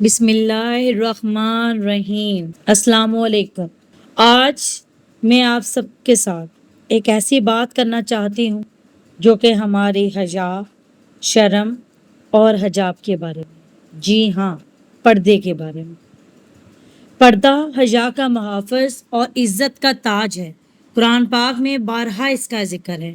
بسم اللہ الرحمن الرحیم۔ السلام علیکم۔ آج میں آپ سب کے ساتھ ایک ایسی بات کرنا چاہتی ہوں جو کہ ہمارے حیا، شرم اور حجاب کے بارے میں، جی ہاں، پردے کے بارے میں۔ پردہ حیا کا محافظ اور عزت کا تاج ہے۔ قرآن پاک میں بارہا اس کا ذکر ہے۔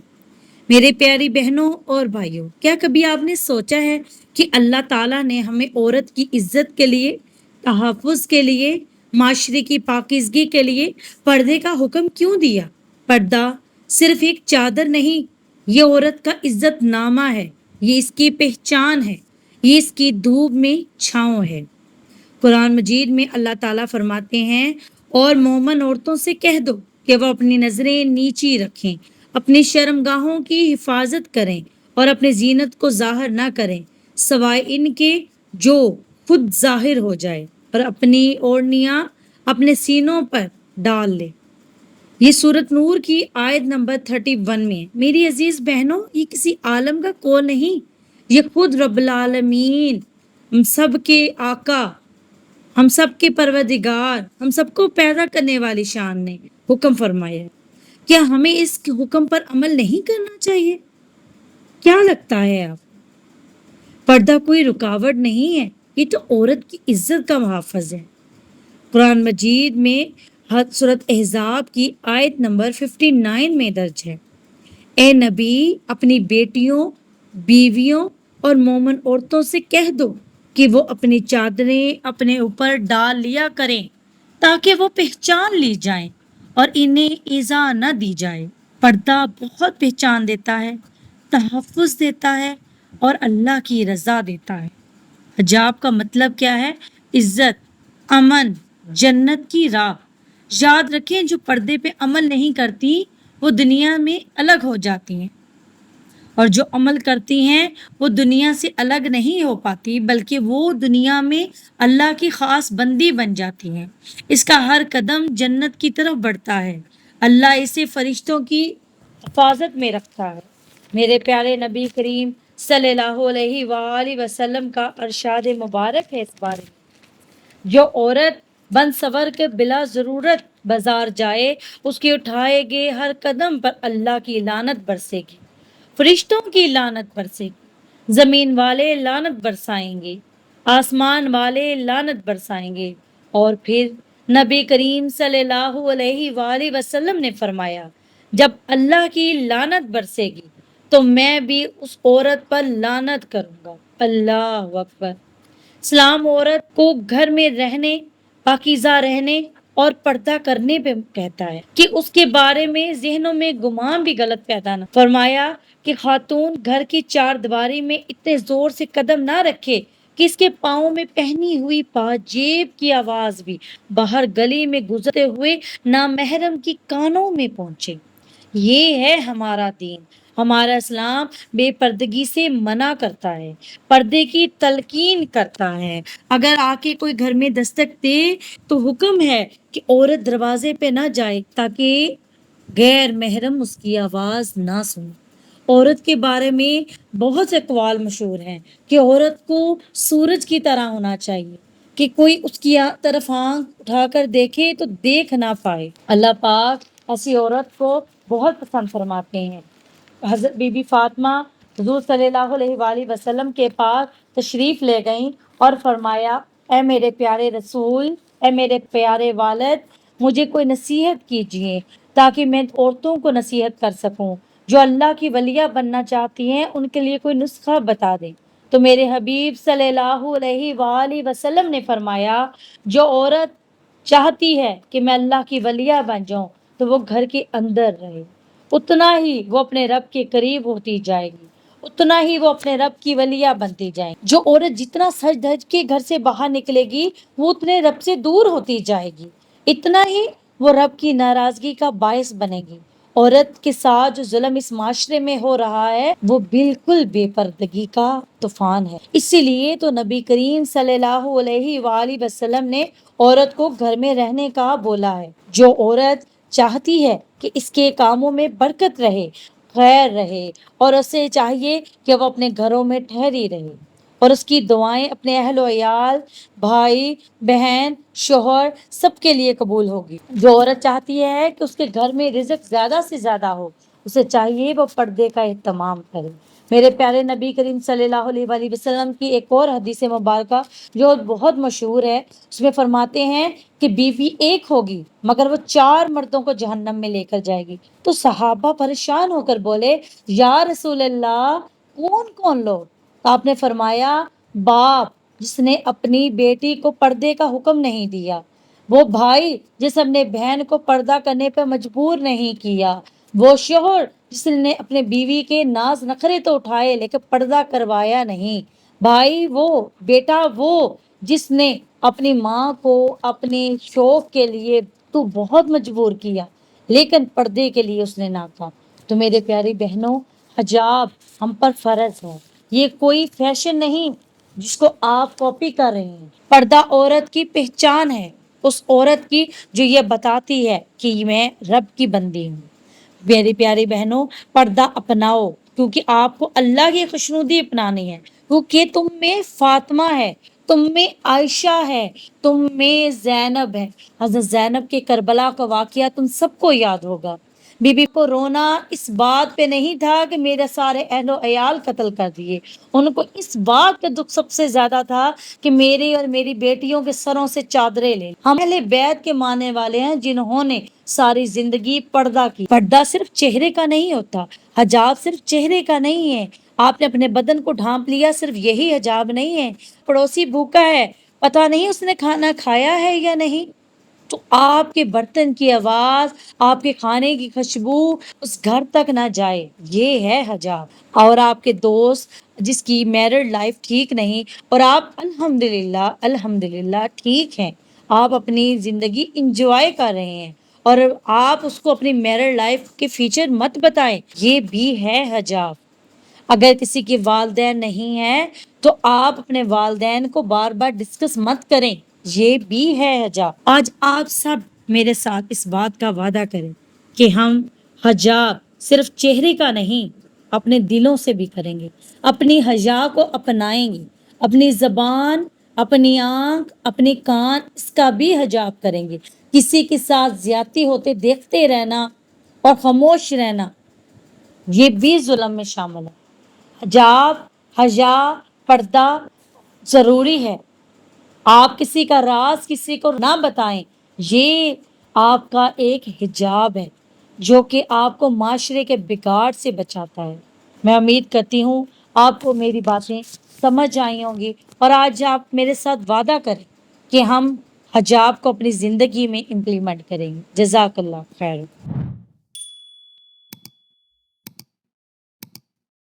میرے پیاری بہنوں اور بھائیوں، کیا کبھی آپ نے سوچا ہے کہ اللہ تعالیٰ نے ہمیں عورت کی عزت کے لیے، تحفظ کے لیے، معاشرے کی پاکیزگی کے لیے پردے کا حکم کیوں دیا؟ پردہ صرف ایک چادر نہیں، یہ عورت کا عزت نامہ ہے، یہ اس کی پہچان ہے، یہ اس کی دھوپ میں چھاؤں ہے۔ قرآن مجید میں اللہ تعالیٰ فرماتے ہیں، اور مومن عورتوں سے کہہ دو کہ وہ اپنی نظریں نیچی رکھیں، اپنی شرمگاہوں کی حفاظت کریں اور اپنی زینت کو ظاہر نہ کریں سوائے ان کے جو خود ظاہر ہو جائے، اور اپنی اوڑھنیاں اپنے سینوں پر ڈال لے۔ یہ سورۃ نور کی آیت نمبر 31 میں ہے۔ میری عزیز بہنوں، یہ کسی عالم کا قول نہیں، یہ خود رب العالمین، ہم سب کے آقا، ہم سب کے پروردگار، ہم سب کو پیدا کرنے والی شان نے حکم فرمایا ہے۔ کیا ہمیں اس حکم پر عمل نہیں کرنا چاہیے؟ کیا لگتا ہے آپ؟ پردہ کوئی رکاوٹ نہیں ہے، یہ تو عورت کی عزت کا محافظ ہے۔ قرآن مجید میں سورۃ احزاب کی آیت نمبر 59 میں درج ہے، اے نبی، اپنی بیٹیوں، بیویوں اور مومن عورتوں سے کہہ دو کہ وہ اپنی چادریں اپنے اوپر ڈال لیا کریں تاکہ وہ پہچان لی جائیں اور انہیں ایذا نہ دی جائے۔ پردہ بہت پہچان دیتا ہے، تحفظ دیتا ہے اور اللہ کی رضا دیتا ہے۔ حجاب کا مطلب کیا ہے؟ عزت، امن، جنت کی راہ۔ یاد رکھیں، جو پردے پہ عمل نہیں کرتی وہ دنیا میں الگ ہو جاتی ہیں، اور جو عمل کرتی ہیں وہ دنیا سے الگ نہیں ہو پاتی، بلکہ وہ دنیا میں اللہ کی خاص بندی بن جاتی ہیں۔ اس کا ہر قدم جنت کی طرف بڑھتا ہے، اللہ اسے فرشتوں کی حفاظت میں رکھتا ہے۔ میرے پیارے نبی کریم صلی اللہ علیہ وآلہ وسلم کا ارشاد مبارک ہے اس بارے میں، جو عورت بن سور کے بلا ضرورت بازار جائے، اس کے اٹھائے گئے ہر قدم پر اللہ کی لعنت برسے گی، فرشتوں کی لعنت برسے گی، زمین والے لعنت برسائیں گے، آسمان والے لعنت برسائیں گے۔ اور پھر نبی کریم صلی اللہ علیہ وآلہ وسلم نے فرمایا، جب اللہ کی لعنت برسے گی تو میں بھی اس عورت پر لعنت کروں گا۔ اللہ اکبر۔ اسلام عورت کو گھر میں رہنے، پاکیزہ رہنے اور پردہ کرنے پہ کہتا ہے کہ اس کے بارے میں ذہنوں میں گمان بھی غلط پیدا نہ فرمایا کہ خاتون گھر کی چار دیواری میں اتنے زور سے قدم نہ رکھے کہ اس کے پاؤں میں پہنی ہوئی پاجیب کی آواز بھی باہر گلی میں گزرتے ہوئے نامحرم کی کانوں میں پہنچے۔ یہ ہے ہمارا دین۔ ہمارا اسلام بے پردگی سے منع کرتا ہے، پردے کی تلقین کرتا ہے۔ اگر آ کے کوئی گھر میں دستک دے تو حکم ہے کہ عورت دروازے پہ نہ جائے تاکہ غیر محرم اس کی آواز نہ سنے۔ عورت کے بارے میں بہت سے اقوال مشہور ہیں کہ عورت کو سورج کی طرح ہونا چاہیے کہ کوئی اس کی طرف آنکھ اٹھا کر دیکھے تو دیکھ نہ پائے۔ اللہ پاک ایسی عورت کو بہت پسند فرماتے ہیں۔ حضرت بی بی فاطمہ حضور صلی اللہ علیہ وآلہ وسلم کے پاس تشریف لے گئیں اور فرمایا، اے میرے پیارے رسول، اے میرے پیارے والد، مجھے کوئی نصیحت کیجیے تاکہ میں عورتوں کو نصیحت کر سکوں، جو اللہ کی ولیہ بننا چاہتی ہیں ان کے لیے کوئی نسخہ بتا دیں۔ تو میرے حبیب صلی اللہ علیہ وآلہ وسلم نے فرمایا، جو عورت چاہتی ہے کہ میں اللہ کی ولیہ بن جاؤں تو وہ گھر کے اندر رہے، اتنا ہی وہ اپنے رب کے قریب ہوتی جائے گی، اتنا ہی وہ اپنے رب کی ولیہ بنتی جائے گی۔ جو عورت جتنا سج دھج کے گھر سے باہر نکلے گی وہ اتنے رب سے دور ہوتی جائے گی، اتنا ہی وہ رب کی ناراضگی کا باعث بنے گی۔ عورت کے ساتھ جو ظلم اس معاشرے میں ہو رہا ہے وہ بالکل بے پردگی کا طوفان ہے۔ اسی لیے تو نبی کریم صلی اللہ علیہ وآلہ وسلم نے عورت کو گھر میں رہنے کا بولا ہے۔ جو عورت چاہتی ہے کہ اس کے کاموں میں برکت رہے، خیر رہے، اور اسے چاہیے کہ وہ اپنے گھروں میں ٹھہری رہے، اور اس کی دعائیں اپنے اہل و عیال، بھائی بہن، شوہر سب کے لیے قبول ہوگی۔ جو عورت چاہتی ہے کہ اس کے گھر میں رزق زیادہ سے زیادہ ہو، اسے چاہیے وہ پردے کا اہتمام کرے۔ میرے پیارے نبی کریم صلی اللہ علیہ وآلہ وسلم کی ایک اور حدیث مبارکہ جو بہت مشہور ہے، اس میں فرماتے ہیں کہ بیوی ایک ہوگی مگر وہ 4 مردوں کو جہنم میں لے کر جائے گی۔ تو صحابہ پریشان ہو کر بولے، یا رسول اللہ، کون کون لوگ؟ تو آپ نے فرمایا، باپ جس نے اپنی بیٹی کو پردے کا حکم نہیں دیا، وہ بھائی جس اپنے بہن کو پردہ کرنے پر مجبور نہیں کیا، وہ شوہر جس نے اپنے بیوی کے ناز نخرے تو اٹھائے لیکن پردہ کروایا نہیں، بھائی وہ، بیٹا وہ جس نے اپنی ماں کو اپنے شوق کے لیے تو بہت مجبور کیا لیکن پردے کے لیے اس نے نہ کہا۔ تو میرے پیاری بہنوں، حجاب ہم پر فرض ہے، یہ کوئی فیشن نہیں جس کو آپ کاپی کر رہے ہیں۔ پردہ عورت کی پہچان ہے، اس عورت کی جو یہ بتاتی ہے کہ میں رب کی بندی ہوں۔ میری پیاری بہنوں، پردہ اپناؤ کیونکہ آپ کو اللہ کی خوشنودی اپنانی ہے، کیونکہ تم میں فاطمہ ہے، تم میں عائشہ ہے، تم میں زینب ہے۔ حضرت زینب کے کربلا کا واقعہ تم سب کو یاد ہوگا۔ بی بی کو رونا اس بات پہ نہیں تھا کہ میرے سارے اہل و عیال قتل کر دیے، ان کو اس بات کا دکھ سب سے زیادہ تھا کہ میری اور میری بیٹیوں کے سروں سے چادریں لے۔ ہم اہل بیت کے ماننے والے ہیں جنہوں نے ساری زندگی پردہ کی۔ پردہ صرف چہرے کا نہیں ہوتا، حجاب صرف چہرے کا نہیں ہے۔ آپ نے اپنے بدن کو ڈھانپ لیا، صرف یہی حجاب نہیں ہے۔ پڑوسی بھوکا ہے، پتہ نہیں اس نے کھانا کھایا ہے یا نہیں، تو آپ کے برتن کی آواز، آپ کے کھانے کی خوشبو اس گھر تک نہ جائے، یہ ہے حجاب۔ اور آپ کے دوست جس کی میرڈ لائف ٹھیک نہیں اور آپ الحمدللہ ٹھیک ہیں، آپ اپنی زندگی انجوائے کر رہے ہیں اور آپ اس کو اپنی میرڈ لائف کے فیچر مت بتائیں، یہ بھی ہے حجاب۔ اگر کسی کے والدین نہیں ہیں تو آپ اپنے والدین کو بار بار ڈسکس مت کریں، یہ بھی ہے حجاب۔ آج آپ سب میرے ساتھ اس بات کا وعدہ کریں کہ ہم حجاب صرف چہرے کا نہیں، اپنے دلوں سے بھی کریں گے، اپنی حیا کو اپنائیں گے، اپنی زبان، اپنی آنکھ، اپنے کان، اس کا بھی حجاب کریں گے۔ کسی کے ساتھ زیادتی ہوتے دیکھتے رہنا اور خاموش رہنا، یہ بھی ظلم میں شامل ہے۔ حجاب، حیا، پردہ ضروری ہے۔ آپ کسی کا راز کسی کو نہ بتائیں، یہ آپ کا ایک حجاب ہے جو کہ آپ کو معاشرے کے بگاڑ سے بچاتا ہے۔ میں امید کرتی ہوں آپ کو میری باتیں سمجھ آئی ہوں گی اور آج آپ میرے ساتھ وعدہ کریں کہ ہم حجاب کو اپنی زندگی میں امپلیمنٹ کریں گے۔ جزاک اللہ خیر۔